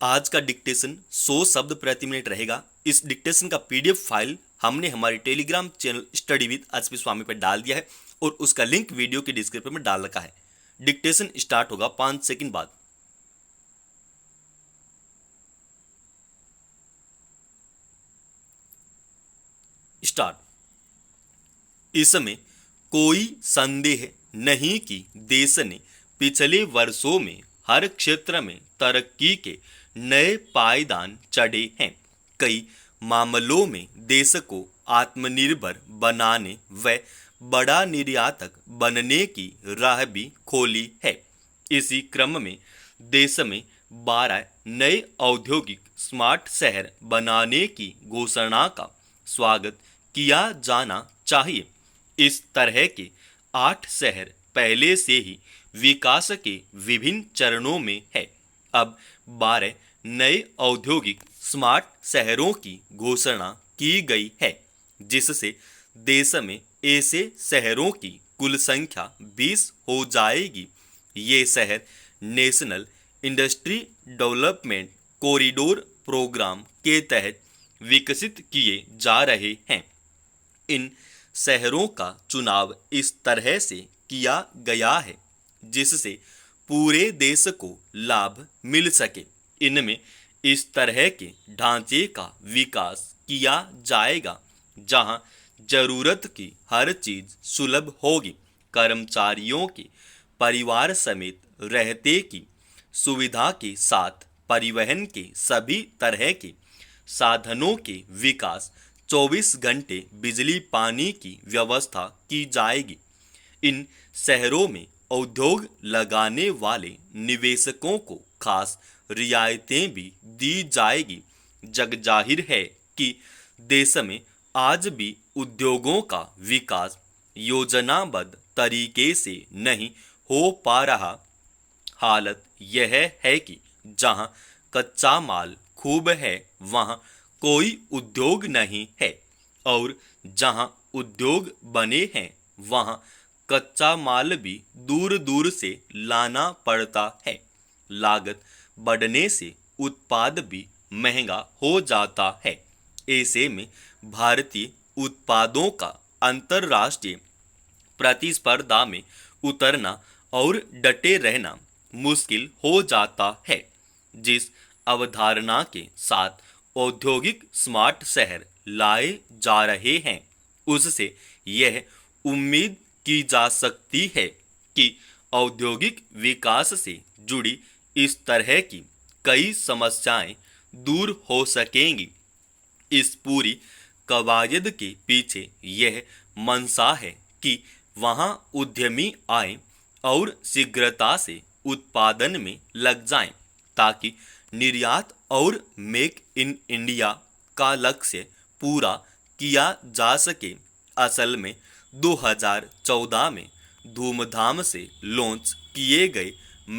आज का डिक्टेशन 100 शब्द प्रति मिनट रहेगा। इस डिक्टेशन का पीडीएफ फाइल हमने हमारे Telegram channel study with HP Swami पर डाल दिया है और उसका लिंक वीडियो के डिस्क्रिप्शन में डाल रखा है। डिक्टेशन स्टार्ट होगा 5 सेकंड बाद। स्टार्ट। इसमें कोई संदेह नहीं कि देश ने पिछले वर्षों में हर क्षेत्र में तरक्की के नए पायदान चढ़े हैं। कई मामलों में देश को आत्मनिर्भर बनाने व बड़ा निर्यातक बनने की राह भी खोली है। इसी क्रम में देश में 12 नए औद्योगिक स्मार्ट शहर बनाने की घोषणा का स्वागत किया जाना चाहिए। इस तरह के 8 शहर पहले से ही विकास के विभिन्न चरणों में है। अब 12 नए औद्योगिक स्मार्ट शहरों की घोषणा की गई है, जिससे देश में ऐसे शहरों की कुल संख्या 20 हो जाएगी। ये शहर national industry development corridor programme के तहत विकसित किए जा रहे हैं। इन शहरों का चुनाव इस तरह से किया गया है जिससे पूरे देश को लाभ मिल सके। इनमें इस तरह के ढांचे का विकास किया जाएगा जहां जरूरत की हर चीज सुलभ होगी। कर्मचारियों के परिवार समेत रहते की सुविधा के साथ परिवहन के सभी तरह के साधनों के विकास, 24 घंटे बिजली पानी की व्यवस्था की जाएगी। इन शहरों में उद्योग लगाने वाले निवेशकों को खास रियायतें भी दी जाएगी। जग जाहिर है कि देश में आज भी उद्योगों का विकास योजनाबद्ध तरीके से नहीं हो पा रहा। हालत यह है कि जहां कच्चा माल खूब है वहां कोई उद्योग नहीं है और जहां उद्योग बने हैं वहां कच्चा माल भी दूर दूर से लाना पड़ता है। लागत बढ़ने से उत्पाद भी महंगा हो जाता है। ऐसे में भारतीय उत्पादों का अंतर्राष्ट्रीय प्रतिस्पर्धा में उतरना और डटे रहना मुश्किल हो जाता है। जिस अवधारणा के साथ औद्योगिक स्मार्ट शहर लाए जा रहे हैं उससे यह उम्मीद की जा सकती है कि औद्योगिक विकास से जुड़ी इस तरह की कई समस्याएं दूर हो सकेंगी। इस पूरी कवायद के पीछे यह मंशा है कि वहां उद्यमी आए और शीघ्रता से उत्पादन में लग जाएं ताकि निर्यात और मेक इन इंडिया का लक्ष्य पूरा किया जा सके। असल में 2014 में धूमधाम से लॉन्च किए गए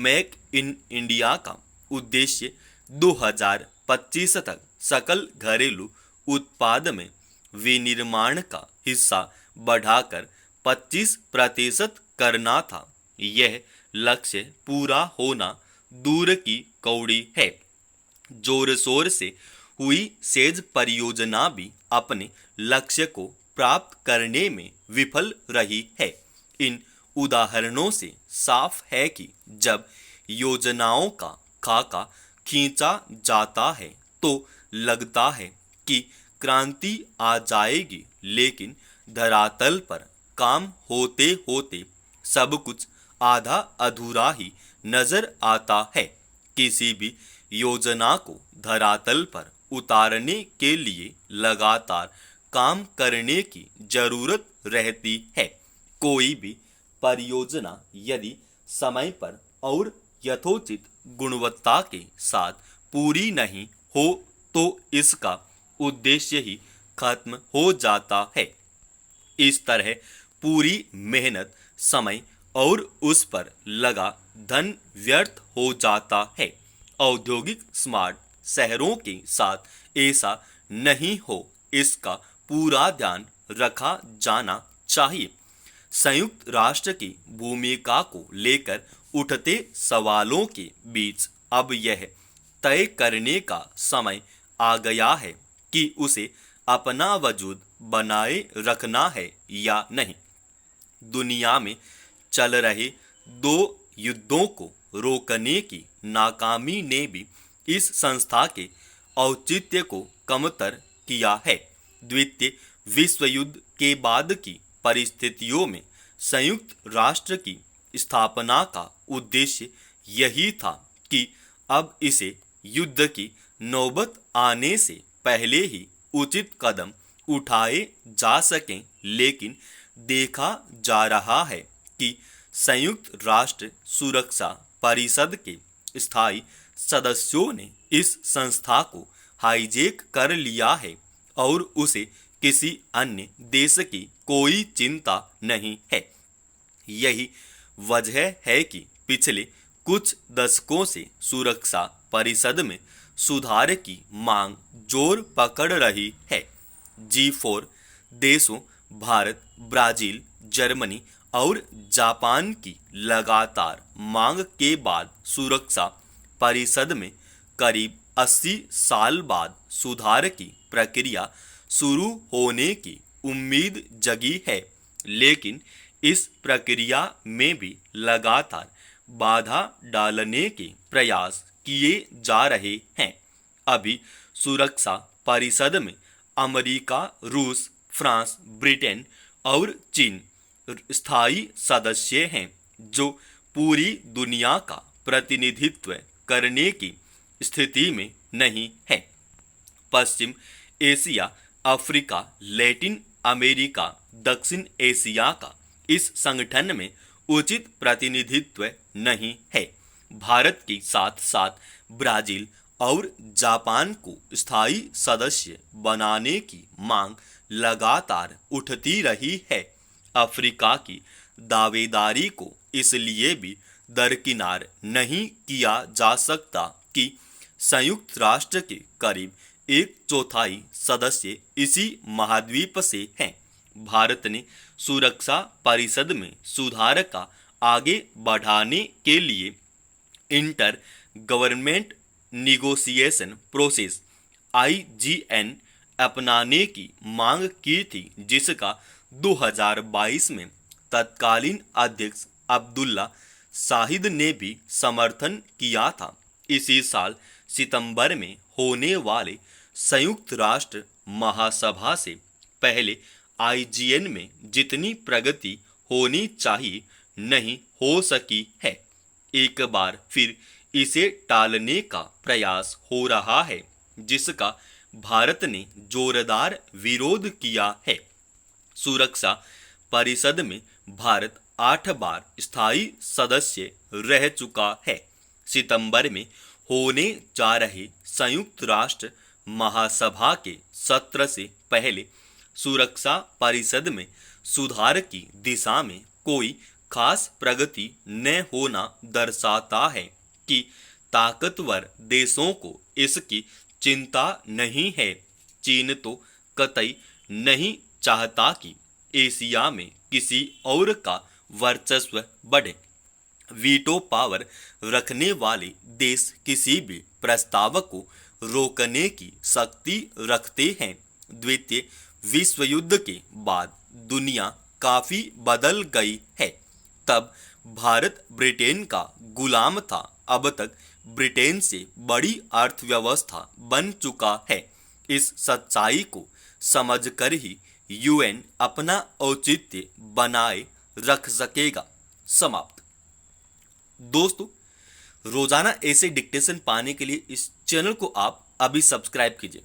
मेक इन इंडिया का उद्देश्य 2025 तक सकल घरेलू उत्पाद में विनिर्माण का हिस्सा बढ़ाकर 25% करना था। यह लक्ष्य पूरा होना दूर की कौड़ी है। जोर शोर से हुई सेज परियोजना भी अपने लक्ष्य को प्राप्त करने में विफल रही है। इन उदाहरणों से साफ है कि जब योजनाओं का खाका खींचा जाता है तो लगता है कि क्रांति आ जाएगी, लेकिन धरातल पर काम होते होते सब कुछ आधा अधूरा ही नजर आता है। किसी भी योजना को धरातल पर उतारने के लिए लगातार काम करने की जरूरत रहती है। कोई भी परियोजना यदि समय पर और यथोचित गुणवत्ता के साथ पूरी नहीं हो तो इसका उद्देश्य ही खत्म हो जाता है। इस तरह पूरी मेहनत, समय और उस पर लगा धन व्यर्थ हो जाता है। औद्योगिक स्मार्ट शहरों के साथ ऐसा नहीं हो, इसका पूरा ध्यान रखा जाना चाहिए। संयुक्त राष्ट्र की भूमिका को लेकर उठते सवालों के बीच अब यह तय करने का समय आ गया है कि उसे अपना वजूद बनाए रखना है या नहीं। दुनिया में चल रहे दो युद्धों को रोकने की नाकामी ने भी इस संस्था के औचित्य को कमतर किया है। द्वितीय विश्व युद्ध के बाद की परिस्थितियों में संयुक्त राष्ट्र की स्थापना का उद्देश्य यही था कि अब इसे युद्ध की नौबत आने से पहले ही उचित कदम उठाए जा सकें, लेकिन देखा जा रहा है कि संयुक्त राष्ट्र सुरक्षा परिषद के स्थायी सदस्यों ने इस संस्था को हाईजैक कर लिया है और उसे किसी अन्य देश की कोई चिंता नहीं है। यही वजह है कि पिछले कुछ दशकों से सुरक्षा परिषद में सुधार की मांग जोर पकड़ रही है। G4 देशों भारत, ब्राजील, जर्मनी और जापान की लगातार मांग के बाद सुरक्षा परिषद में करीब 80 साल बाद सुधार की प्रक्रिया शुरू होने की उम्मीद जगी है, लेकिन इस प्रक्रिया में भी लगातार बाधा डालने के प्रयास किए जा रहे हैं। अभी सुरक्षा परिषद में अमेरिका, रूस, फ्रांस, ब्रिटेन और चीन स्थायी सदस्य हैं, जो पूरी दुनिया का प्रतिनिधित्व करने की स्थिति में नहीं है। पश्चिम एशिया, अफ्रीका, लैटिन अमेरिका, दक्षिण एशिया का इस संगठन में उचित प्रतिनिधित्व नहीं है। भारत के साथ साथ ब्राजील और जापान को स्थायी सदस्य बनाने की मांग लगातार उठती रही है। अफ्रीका की दावेदारी को इसलिए भी दरकिनार नहीं किया जा सकता कि संयुक्त राष्ट्र के करीब 1/4 सदस्य इसी महाद्वीप से हैं। भारत ने सुरक्षा परिषद में सुधार का आगे बढ़ाने के लिए inter government negotiation process IGN अपनाने की मांग की थी, जिसका 2022 में तत्कालीन अध्यक्ष अब्दुल्ला शाहिद ने भी समर्थन किया था। इसी साल सितंबर में होने वाले संयुक्त राष्ट्र महासभा से पहले IGN में जितनी प्रगति होनी चाहिए नहीं हो सकी है। एक बार फिर इसे टालने का प्रयास हो रहा है, जिसका भारत ने जोरदार विरोध किया है। सुरक्षा परिषद में भारत 8 बार स्थायी सदस्य रह चुका है। सितंबर में होने जा रहे संयुक्त राष्ट्र महासभा के सत्र से पहले सुरक्षा परिषद में सुधार की दिशा में कोई खास प्रगति न होना दर्शाता है कि ताकतवर देशों को इसकी चिंता नहीं है। चीन तो कतई नहीं चाहता कि एशिया में किसी और का वर्चस्व बढ़े। वीटो पावर रखने वाले देश किसी भी प्रस्ताव को रोकने की शक्ति रखते हैं। द्वितीय विश्व युद्ध के बाद दुनिया काफी बदल गई है। तब भारत ब्रिटेन का गुलाम था, अब तक ब्रिटेन से बड़ी अर्थव्यवस्था बन चुका है। इस सच्चाई को समझकर ही UN अपना औचित्य बनाए रख सकेगा। समाप्त। दोस्तों, रोजाना ऐसे डिक्टेशन पाने के लिए इस चैनल को आप अभी सब्सक्राइब कीजिए।